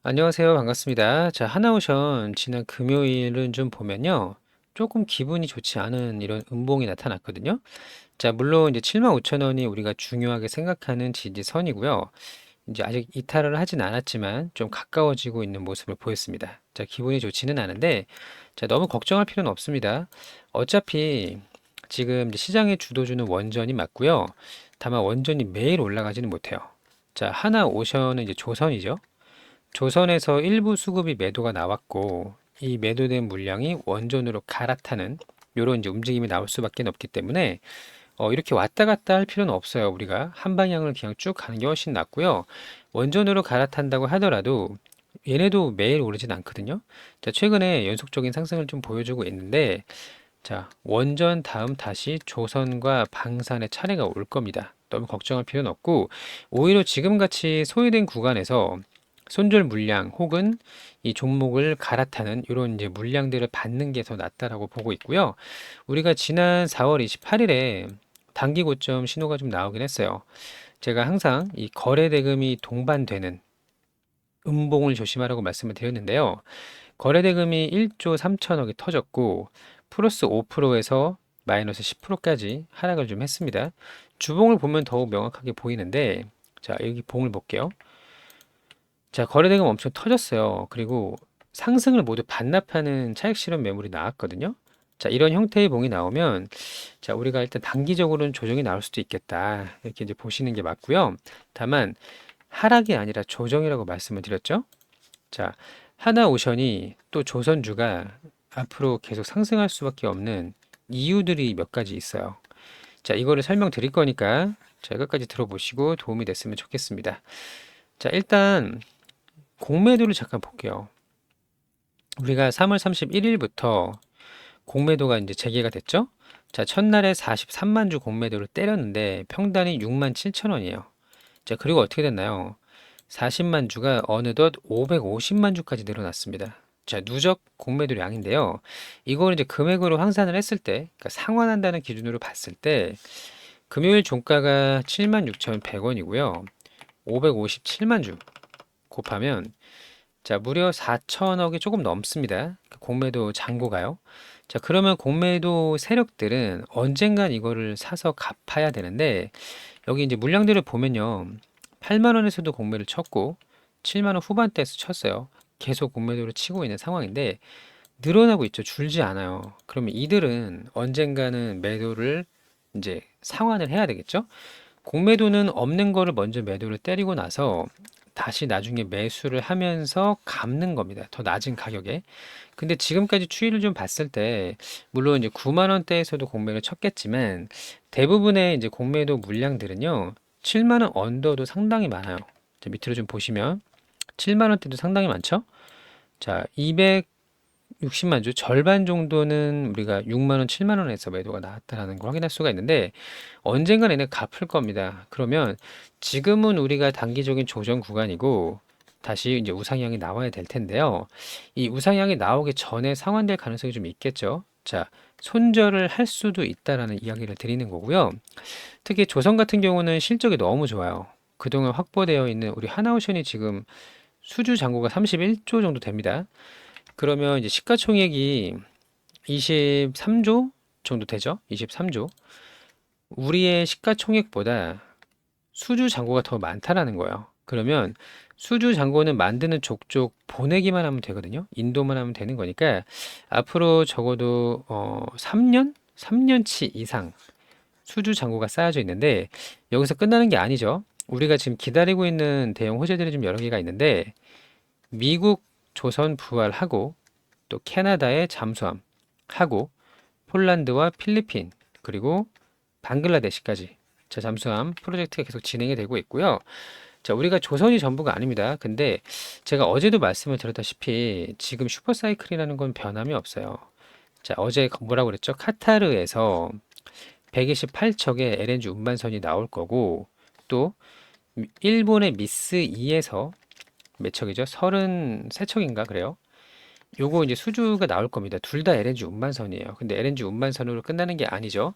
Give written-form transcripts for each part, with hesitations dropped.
안녕하세요. 반갑습니다. 자, 하나오션 지난 금요일은 좀 보면요. 조금 기분이 좋지 않은 이런 음봉이 나타났거든요. 자, 물론 이제 75,000원이 우리가 중요하게 생각하는 지지선이고요. 이제 아직 이탈을 하진 않았지만 좀 가까워지고 있는 모습을 보였습니다. 자, 기분이 좋지는 않은데, 자, 너무 걱정할 필요는 없습니다. 어차피 지금 이제 시장의 주도주는 원전이 맞고요. 다만 원전이 매일 올라가지는 못해요. 자, 하나오션은 이제 조선이죠. 조선에서 일부 수급이 매도가 나왔고 이 매도된 물량이 원전으로 갈아타는 요런 이제 움직임이 나올 수밖에 없기 때문에 이렇게 왔다 갔다 할 필요는 없어요. 우리가 한 방향을 그냥 쭉 가는 게 훨씬 낫고요. 원전으로 갈아탄다고 하더라도 얘네도 매일 오르진 않거든요. 자, 최근에 연속적인 상승을 좀 보여주고 있는데 자, 원전 다음 다시 조선과 방산의 차례가 올 겁니다. 너무 걱정할 필요는 없고 오히려 지금같이 소외된 구간에서 손절 물량 혹은 이 종목을 갈아타는 이런 이제 물량들을 받는 게 더 낫다라고 보고 있고요. 우리가 지난 4월 28일에 단기 고점 신호가 좀 나오긴 했어요. 제가 항상 이 거래 대금이 동반되는 음봉을 조심하라고 말씀을 드렸는데요. 거래 대금이 1조 3천억이 터졌고 플러스 5%에서 마이너스 10%까지 하락을 좀 했습니다. 주봉을 보면 더욱 명확하게 보이는데 자, 여기 봉을 볼게요. 자, 거래대금 엄청 터졌어요. 그리고 상승을 모두 반납하는 차익 실현 매물이 나왔거든요. 자, 이런 형태의 봉이 나오면 자, 우리가 일단 단기적으로는 조정이 나올 수도 있겠다. 이렇게 이제 보시는 게 맞고요. 다만 하락이 아니라 조정이라고 말씀을 드렸죠. 자, 하나오션이 또 조선주가 앞으로 계속 상승할 수밖에 없는 이유들이 몇 가지 있어요. 자, 이거를 설명드릴 거니까 자, 끝까지 들어보시고 도움이 됐으면 좋겠습니다. 자, 일단 공매도를 잠깐 볼게요. 우리가 3월 31일부터 공매도가 이제 재개가 됐죠? 자, 첫날에 43만 주 공매도를 때렸는데 평단이 6만 7천 원이에요. 자, 그리고 어떻게 됐나요? 40만 주가 어느덧 550만 주까지 늘어났습니다. 자, 누적 공매도량인데요. 이걸 이제 금액으로 환산을 했을 때, 그러니까 상환한다는 기준으로 봤을 때, 금요일 종가가 76,100원이고요. 557만 주 곱하면 자, 무려 4천억이 조금 넘습니다. 공매도 잔고가요. 자, 그러면 공매도 세력들은 언젠간 이거를 사서 갚아야 되는데, 여기 이제 물량들을 보면요. 8만 원에서도 공매를 쳤고, 7만 원 후반대에서 쳤어요. 계속 공매도를 치고 있는 상황인데, 늘어나고 있죠. 줄지 않아요. 그러면 이들은 언젠가는 매도를 이제 상환을 해야 되겠죠? 공매도는 없는 거를 먼저 매도를 때리고 나서 다시 나중에 매수를 하면서 갚는 겁니다. 더 낮은 가격에. 근데 지금까지 추이를 좀 봤을 때, 물론 이제 9만 원대에서도 공매를 쳤겠지만, 대부분의 이제 공매도 물량들은요, 7만 원 언더도 상당히 많아요. 자, 밑으로 좀 보시면, 7만 원대도 상당히 많죠? 자, 60만 주 절반 정도는 우리가 6만 원, 7만 원에서 매도가 나왔다라는 걸 확인할 수가 있는데 언젠가 얘네 갚을 겁니다. 그러면 지금은 우리가 단기적인 조정 구간이고 다시 이제 우상향이 나와야 될 텐데요. 이 우상향이 나오기 전에 상환될 가능성이 좀 있겠죠. 자, 손절을 할 수도 있다라는 이야기를 드리는 거고요. 특히 조선 같은 경우는 실적이 너무 좋아요. 그동안 확보되어 있는 우리 하나오션이 지금 수주 잔고가 31조 정도 됩니다. 그러면 이제 시가총액이 23조 정도 되죠? 23조. 우리의 시가총액보다 수주 잔고가 더 많다라는 거예요. 그러면 수주 잔고는 만드는 족족 보내기만 하면 되거든요. 인도만 하면 되는 거니까 앞으로 적어도 3년? 3년치 이상 수주 잔고가 쌓여져 있는데 여기서 끝나는 게 아니죠. 우리가 지금 기다리고 있는 대형 호재들이 좀 여러 개가 있는데 미국 조선 부활하고 또 캐나다의 잠수함 하고 폴란드와 필리핀 그리고 방글라데시까지 자 잠수함 프로젝트가 계속 진행이 되고 있고요. 자 우리가 조선이 전부가 아닙니다. 근데 제가 어제도 말씀을 드렸다시피 지금 슈퍼사이클이라는 건 변함이 없어요. 자 어제 뭐라고 그랬죠? 카타르에서 128척의 LNG 운반선이 나올 거고 또 일본의 미스 2에서 몇 척이죠? 33척인가 그래요? 요거 이제 수주가 나올 겁니다. 둘 다 LNG 운반선이에요. 근데 LNG 운반선으로 끝나는 게 아니죠.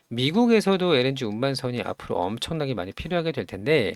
미국에서도 LNG 운반선이 앞으로 엄청나게 많이 필요하게 될 텐데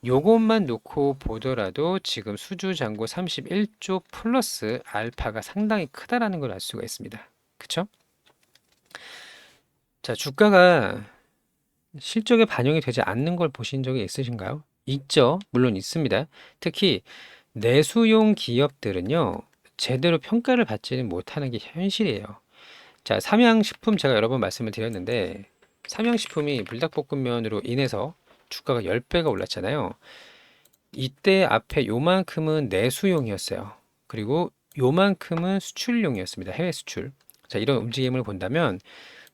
요것만 놓고 보더라도 지금 수주 잔고 31조 플러스 알파가 상당히 크다라는 걸 알 수가 있습니다. 그쵸? 자, 주가가 실적에 반영이 되지 않는 걸 보신 적이 있으신가요? 있죠. 물론 있습니다. 특히 내수용 기업들은요, 제대로 평가를 받지는 못하는 게 현실이에요. 자, 삼양식품 제가 여러 번 말씀을 드렸는데, 삼양식품이 불닭볶음면으로 인해서 주가가 10배가 올랐잖아요. 이때 앞에 요만큼은 내수용이었어요. 그리고 요만큼은 수출용이었습니다. 해외 수출. 자, 이런 움직임을 본다면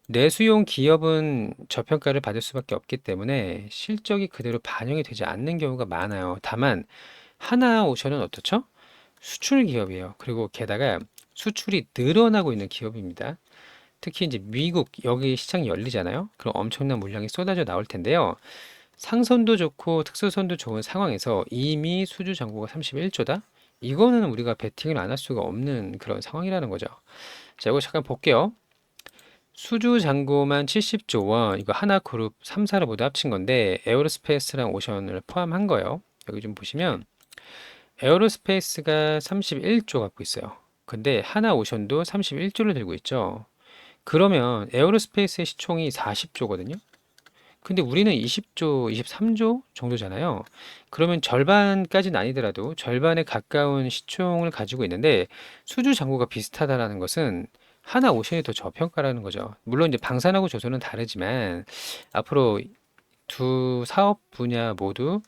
내수용 기업은 저평가를 받을 수밖에 없기 때문에 실적이 그대로 반영이 되지 않는 경우가 많아요. 다만 하나오션은 어떻죠? 수출 기업이에요. 그리고 게다가 수출이 늘어나고 있는 기업입니다. 특히 이제 미국 여기 시장이 열리잖아요. 그럼 엄청난 물량이 쏟아져 나올 텐데요. 상선도 좋고 특수선도 좋은 상황에서 이미 수주 잔고가 31조다? 이거는 우리가 베팅을 안 할 수가 없는 그런 상황이라는 거죠. 자, 이거 잠깐 볼게요. 수주 잔고만 70조 원, 이거 하나그룹 3사를 모두 합친 건데 에어로스페이스랑 오션을 포함한 거예요. 여기 좀 보시면 에어로스페이스가 31조 갖고 있어요. 근데 하나오션도 31조를 들고 있죠. 그러면 에어로스페이스의 시총이 40조거든요. 근데 우리는 20조, 23조 정도잖아요. 그러면 절반까지는 아니더라도 절반에 가까운 시총을 가지고 있는데 수주 잔고가 비슷하다라는 것은 하나 오션이 더 저평가라는 거죠. 물론 이제 방산하고 조선은 다르지만 앞으로 두 사업 분야 모두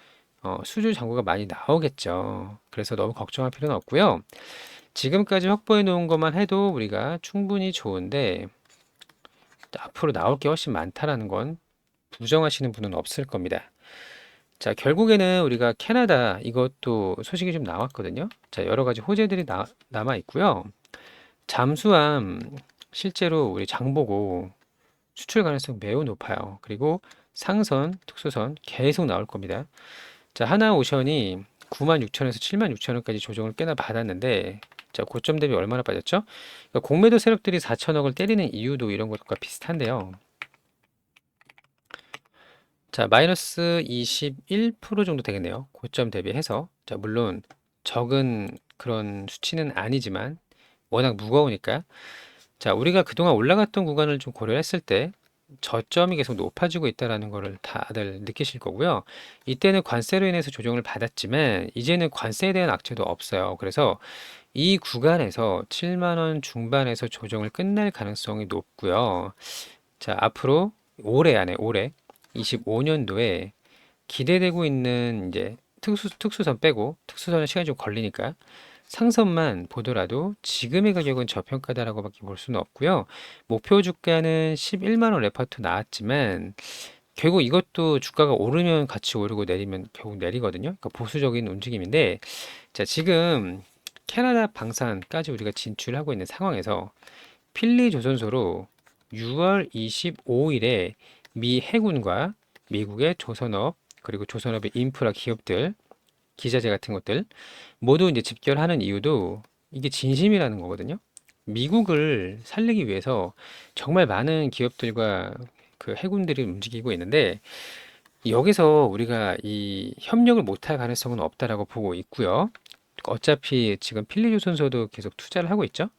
수주 잔고가 많이 나오겠죠. 그래서 너무 걱정할 필요는 없고요. 지금까지 확보해 놓은 것만 해도 우리가 충분히 좋은데 앞으로 나올 게 훨씬 많다라는 건 부정하시는 분은 없을 겁니다. 자, 결국에는 우리가 캐나다 이것도 소식이 좀 나왔거든요. 자, 여러 가지 호재들이 남아 있고요. 잠수함 실제로 우리 장보고 수출 가능성 매우 높아요. 그리고 상선, 특수선 계속 나올 겁니다. 자, 하나오션이 96,000원에서 76,000원까지 조정을 꽤나 받았는데 자, 고점 대비 얼마나 빠졌죠? 그러니까 공매도 세력들이 4천억을 때리는 이유도 이런 것과 비슷한데요. 자, 마이너스 21% 정도 되겠네요. 고점 대비해서. 자, 물론 적은 그런 수치는 아니지만 워낙 무거우니까. 자, 우리가 그동안 올라갔던 구간을 좀 고려했을 때 저점이 계속 높아지고 있다는 거를 다들 느끼실 거고요. 이때는 관세로 인해서 조정을 받았지만 이제는 관세에 대한 악재도 없어요. 그래서 이 구간에서 7만 원 중반에서 조정을 끝낼 가능성이 높고요. 자, 앞으로 올해 안에 올해 25년도에 기대되고 있는 이제 특수선 빼고 특수선은 시간이 좀 걸리니까 상선만 보더라도 지금의 가격은 저평가다라고밖에 볼 수는 없고요. 목표 주가는 11만 원 레퍼트 나왔지만 결국 이것도 주가가 오르면 같이 오르고 내리면 결국 내리거든요. 그러니까 보수적인 움직임인데 자, 지금 캐나다 방산까지 우리가 진출하고 있는 상황에서 필리 조선소로 6월 25일에 미 해군과 미국의 조선업 그리고 조선업의 인프라 기업들 기자재 같은 것들 모두 이제 집결하는 이유도 이게 진심이라는 거거든요. 미국을 살리기 위해서 정말 많은 기업들과 그 해군들이 움직이고 있는데 여기서 우리가 이 협력을 못할 가능성은 없다라고 보고 있고요. 어차피 지금 필리조선소도 계속 투자를 하고 있죠.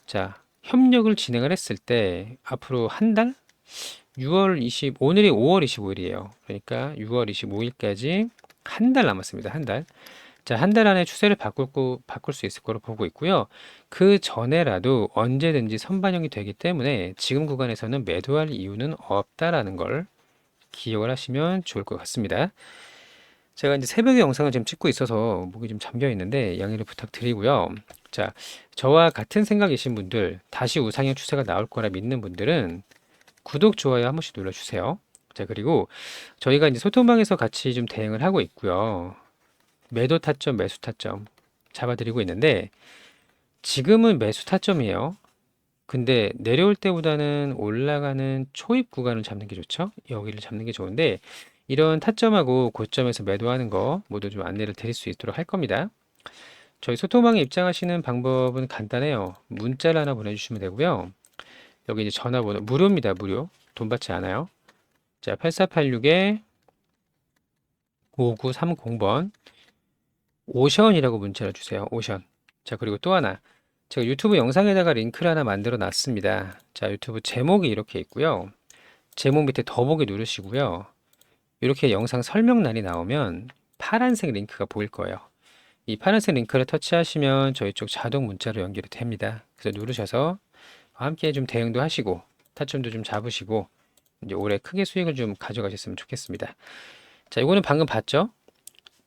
자, 협력을 진행을 했을 때 앞으로 한 달? 6월 20, 오늘이 5월 25일이에요. 그러니까 6월 25일까지 한 달 남았습니다. 한 달. 자, 한 달 안에 추세를 바꿀 수 있을 거로 보고 있고요. 그 전에라도 언제든지 선반영이 되기 때문에 지금 구간에서는 매도할 이유는 없다라는 걸 기억을 하시면 좋을 것 같습니다. 제가 이제 새벽에 영상을 지금 찍고 있어서 목이 좀 잠겨 있는데 양해를 부탁드리고요. 자, 저와 같은 생각이신 분들, 다시 우상향 추세가 나올 거라 믿는 분들은 구독, 좋아요 한 번씩 눌러주세요. 자, 그리고 저희가 이제 소통방에서 같이 좀 대응을 하고 있고요. 매도 타점, 매수 타점 잡아드리고 있는데 지금은 매수 타점이에요. 근데 내려올 때보다는 올라가는 초입 구간을 잡는 게 좋죠. 여기를 잡는 게 좋은데 이런 타점하고 고점에서 매도하는 거 모두 좀 안내를 드릴 수 있도록 할 겁니다. 저희 소통방에 입장하시는 방법은 간단해요. 문자를 하나 보내주시면 되고요. 여기 이제 전화번호 무료입니다. 무료. 돈 받지 않아요. 자, 8486에 5930번 오션이라고 문자를 주세요. 오션. 자, 그리고 또 하나. 제가 유튜브 영상에다가 링크를 하나 만들어 놨습니다. 자, 유튜브 제목이 이렇게 있고요. 제목 밑에 더보기 누르시고요. 이렇게 영상 설명란이 나오면 파란색 링크가 보일 거예요. 이 파란색 링크를 터치하시면 저희 쪽 자동 문자로 연결이 됩니다. 그래서 누르셔서 함께 좀 대응도 하시고 타점도 좀 잡으시고 이제 올해 크게 수익을 좀 가져가셨으면 좋겠습니다. 자, 이거는 방금 봤죠?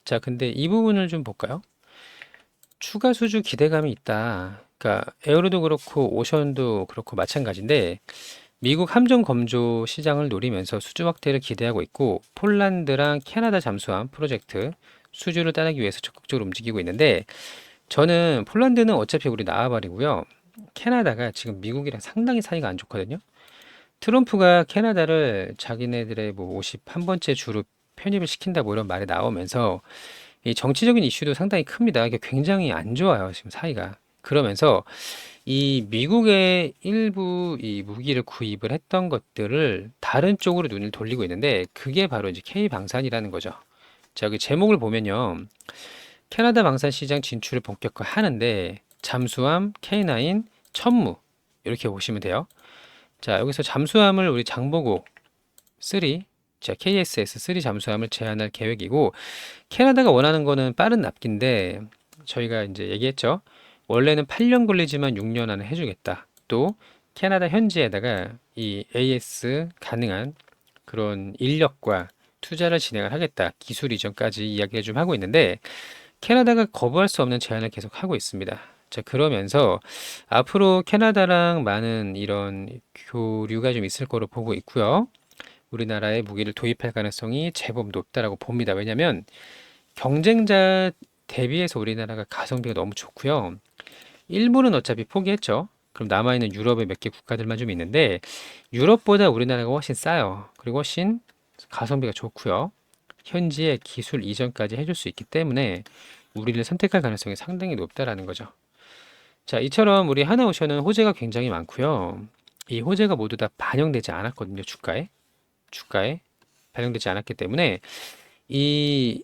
자, 근데 이 부분을 좀 볼까요? 추가 수주 기대감이 있다. 그러니까 에어로도 그렇고 오션도 그렇고 마찬가지인데 미국 함정 검조 시장을 노리면서 수주 확대를 기대하고 있고 폴란드랑 캐나다 잠수함 프로젝트 수주를 따내기 위해서 적극적으로 움직이고 있는데 저는 폴란드는 어차피 우리 나와버리고요. 캐나다가 지금 미국이랑 상당히 사이가 안 좋거든요. 트럼프가 캐나다를 자기네들의 뭐 51번째 주로 편입을 시킨다 뭐 이런 말이 나오면서 이 정치적인 이슈도 상당히 큽니다. 이게 굉장히 안 좋아요, 지금 사이가. 그러면서 이 미국의 일부 이 무기를 구입을 했던 것들을 다른 쪽으로 눈을 돌리고 있는데 그게 바로 이제 K 방산이라는 거죠. 자, 여기 제목을 보면요. 캐나다 방산 시장 진출을 본격화하는데 잠수함, K9, 천무 이렇게 보시면 돼요. 자, 여기서 잠수함을 우리 장보고 3, 자, KSS-3 잠수함을 제안할 계획이고 캐나다가 원하는 거는 빠른 납기인데 저희가 이제 얘기했죠. 원래는 8년 걸리지만 6년 안에 해주겠다. 또 캐나다 현지에다가 이 AS 가능한 그런 인력과 투자를 진행을 하겠다. 기술 이전까지 이야기를 좀 하고 있는데 캐나다가 거부할 수 없는 제안을 계속 하고 있습니다. 자, 그러면서 앞으로 캐나다랑 많은 이런 교류가 좀 있을 거로 보고 있고요. 우리나라에 무기를 도입할 가능성이 제법 높다라고 봅니다. 왜냐하면 경쟁자 대비해서 우리나라가 가성비가 너무 좋고요. 일본은 어차피 포기했죠. 그럼 남아있는 유럽의 몇 개 국가들만 좀 있는데 유럽보다 우리나라가 훨씬 싸요. 그리고 훨씬 가성비가 좋고요. 현지의 기술 이전까지 해줄 수 있기 때문에 우리를 선택할 가능성이 상당히 높다라는 거죠. 자, 이처럼 우리 하나오션은 호재가 굉장히 많고요. 이 호재가 모두 다 반영되지 않았거든요. 주가에 반영되지 않았기 때문에 이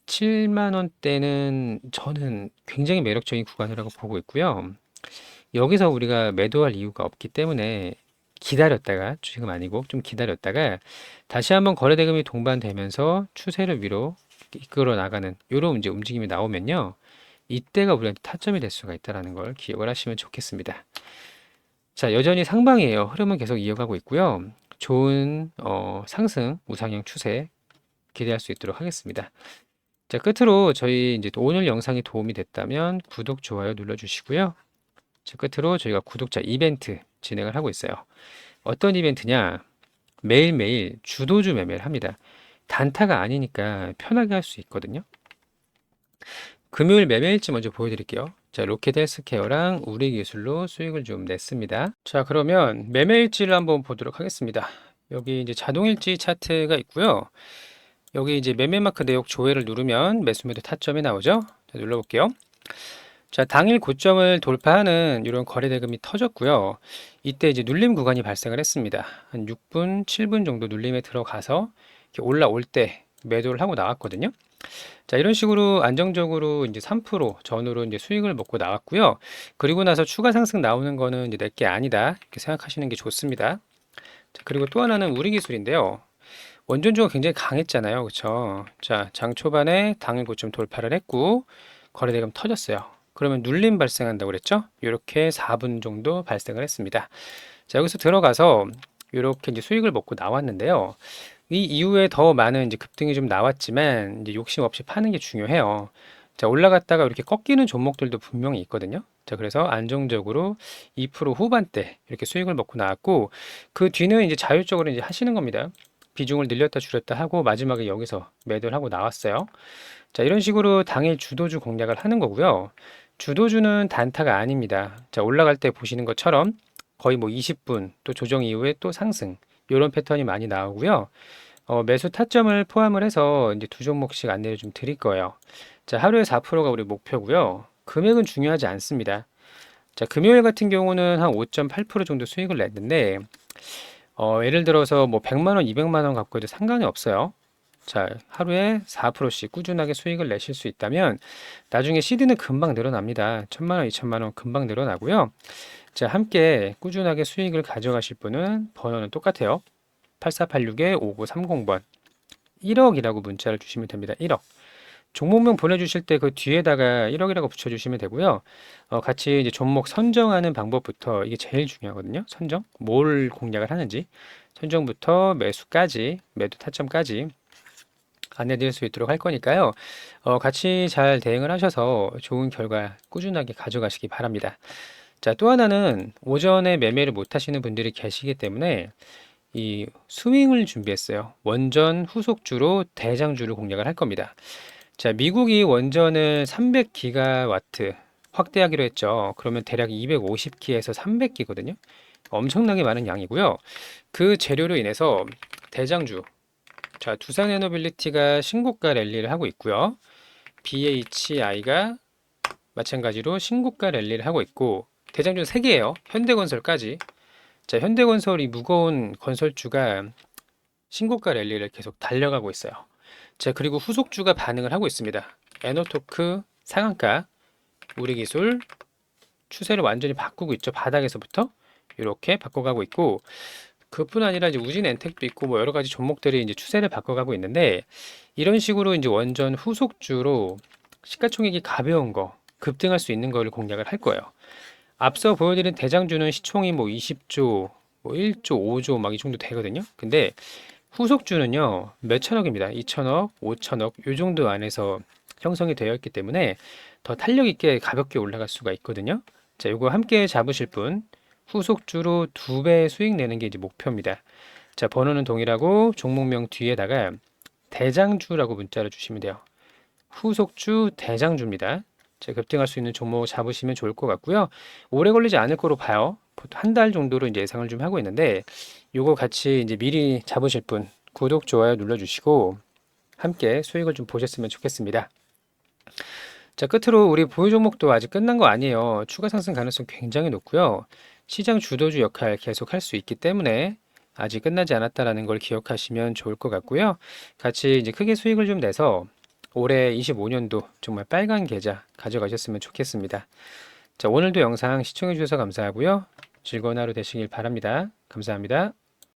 7만 원대는 저는 굉장히 매력적인 구간이라고 보고 있고요. 여기서 우리가 매도할 이유가 없기 때문에 기다렸다가 지금 아니고 좀 기다렸다가 다시 한번 거래대금이 동반되면서 추세를 위로 이끌어 나가는 이런 이제 움직임이 나오면요. 이때가 우리한테 타점이 될 수가 있다는 걸 기억을 하시면 좋겠습니다. 자, 여전히 상방이에요. 흐름은 계속 이어가고 있고요. 좋은 상승 우상향 추세 기대할 수 있도록 하겠습니다. 자, 끝으로 저희 이제 오늘 영상이 도움이 됐다면 구독, 좋아요 눌러주시고요. 자, 끝으로 저희가 구독자 이벤트 진행을 하고 있어요. 어떤 이벤트냐? 매일매일 주도주 매매를 합니다. 단타가 아니니까 편하게 할 수 있거든요. 금요일 매매일지 먼저 보여드릴게요. 자, 로켓 헬스케어랑 우리기술로 수익을 좀 냈습니다. 자, 그러면 매매일지를 한번 보도록 하겠습니다. 여기 이제 자동일지 차트가 있고요. 여기 이제 매매마크 내역 조회를 누르면 매수매도 타점이 나오죠. 자, 눌러볼게요. 자, 당일 고점을 돌파하는 이런 거래대금이 터졌고요. 이때 이제 눌림 구간이 발생을 했습니다. 한 6분, 7분 정도 눌림에 들어가서 이렇게 올라올 때 매도를 하고 나왔거든요. 자, 이런 식으로 안정적으로 이제 3% 전후로 이제 수익을 먹고 나왔고요. 그리고 나서 추가 상승 나오는 거는 이제 내게 아니다. 이렇게 생각하시는 게 좋습니다. 자, 그리고 또 하나는 우리 기술인데요. 원전주가 굉장히 강했잖아요. 그렇죠? 자, 장 초반에 당일 고점 돌파를 했고 거래대금 터졌어요. 그러면 눌림 발생한다고 그랬죠? 이렇게 4분 정도 발생을 했습니다. 자, 여기서 들어가서 이렇게 이제 수익을 먹고 나왔는데요. 이 이후에 더 많은 이제 급등이 좀 나왔지만 이제 욕심 없이 파는 게 중요해요. 자, 올라갔다가 이렇게 꺾이는 종목들도 분명히 있거든요. 자, 그래서 안정적으로 2% 후반대 이렇게 수익을 먹고 나왔고 그 뒤는 이제 자율적으로 이제 하시는 겁니다. 비중을 늘렸다 줄였다 하고 마지막에 여기서 매도를 하고 나왔어요. 자, 이런 식으로 당일 주도주 공략을 하는 거고요. 주도주는 단타가 아닙니다. 자, 올라갈 때 보시는 것처럼 거의 뭐 20분 또 조정 이후에 또 상승 이런 패턴이 많이 나오고요. 매수 타점을 포함을 해서 이제 두 종목씩 안내를 좀 드릴 거예요. 자, 하루에 4%가 우리 목표고요. 금액은 중요하지 않습니다. 자, 금요일 같은 경우는 한 5.8% 정도 수익을 냈는데 예를 들어서 뭐 100만 원, 200만 원 갖고 해도 상관이 없어요. 자, 하루에 4%씩 꾸준하게 수익을 내실 수 있다면 나중에 시드는 금방 늘어납니다. 1,000만 원, 2,000만 원 금방 늘어나고요. 자, 함께 꾸준하게 수익을 가져가실 분은 번호는 똑같아요. 8486-5930번 1억이라고 문자를 주시면 됩니다. 1억. 종목명 보내주실 때 그 뒤에다가 1억이라고 붙여주시면 되고요. 같이 이제 종목 선정하는 방법부터 이게 제일 중요하거든요. 선정. 뭘 공략을 하는지. 선정부터 매수까지, 매도 타점까지 안내드릴 수 있도록 할 거니까요. 같이 잘 대응을 하셔서 좋은 결과 꾸준하게 가져가시기 바랍니다. 자, 또 하나는 오전에 매매를 못 하시는 분들이 계시기 때문에 이 스윙을 준비했어요. 원전 후속주로 대장주를 공략을 할 겁니다. 자, 미국이 원전을 300기가와트 확대하기로 했죠. 그러면 대략 250기에서 300기거든요. 엄청나게 많은 양이고요. 그 재료로 인해서 대장주, 자, 두산에너빌리티가 신고가 랠리를 하고 있고요. BHI가 마찬가지로 신고가 랠리를 하고 있고, 대장주 3개예요. 현대건설까지. 자, 현대건설이 무거운 건설주가 신고가 랠리를 계속 달려가고 있어요. 자, 그리고 후속주가 반응을 하고 있습니다. 에너토크 상한가, 우리기술 추세를 완전히 바꾸고 있죠. 바닥에서부터 이렇게 바꿔가고 있고, 그뿐 아니라 이제 우진 엔텍도 있고 뭐 여러 가지 종목들이 이제 추세를 바꿔가고 있는데, 이런 식으로 이제 원전 후속주로 시가총액이 가벼운 거, 급등할 수 있는 거를 공략을 할 거예요. 앞서 보여드린 대장주는 시총이 뭐 20조, 뭐 1조, 5조 막 이 정도 되거든요. 근데 후속주는요, 몇 천억입니다. 2천억, 5천억 요 정도 안에서 형성이 되어 있기 때문에 더 탄력 있게 가볍게 올라갈 수가 있거든요. 자, 요거 함께 잡으실 분, 후속주로 2배 수익 내는 게 이제 목표입니다. 자, 번호는 동일하고 종목명 뒤에다가 대장주라고 문자를 주시면 돼요. 후속주 대장주입니다. 자, 급등할 수 있는 종목 잡으시면 좋을 것 같고요. 오래 걸리지 않을 거로 봐요. 한 달 정도로 이제 예상을 좀 하고 있는데, 요거 같이 이제 미리 잡으실 분 구독, 좋아요 눌러주시고 함께 수익을 좀 보셨으면 좋겠습니다. 자, 끝으로 우리 보유 종목도 아직 끝난 거 아니에요. 추가 상승 가능성 굉장히 높고요. 시장 주도주 역할 계속 할 수 있기 때문에 아직 끝나지 않았다라는 걸 기억하시면 좋을 것 같고요. 같이 이제 크게 수익을 좀 내서 올해 25년도 정말 빨간 계좌 가져가셨으면 좋겠습니다. 자, 오늘도 영상 시청해 주셔서 감사하고요. 즐거운 하루 되시길 바랍니다. 감사합니다.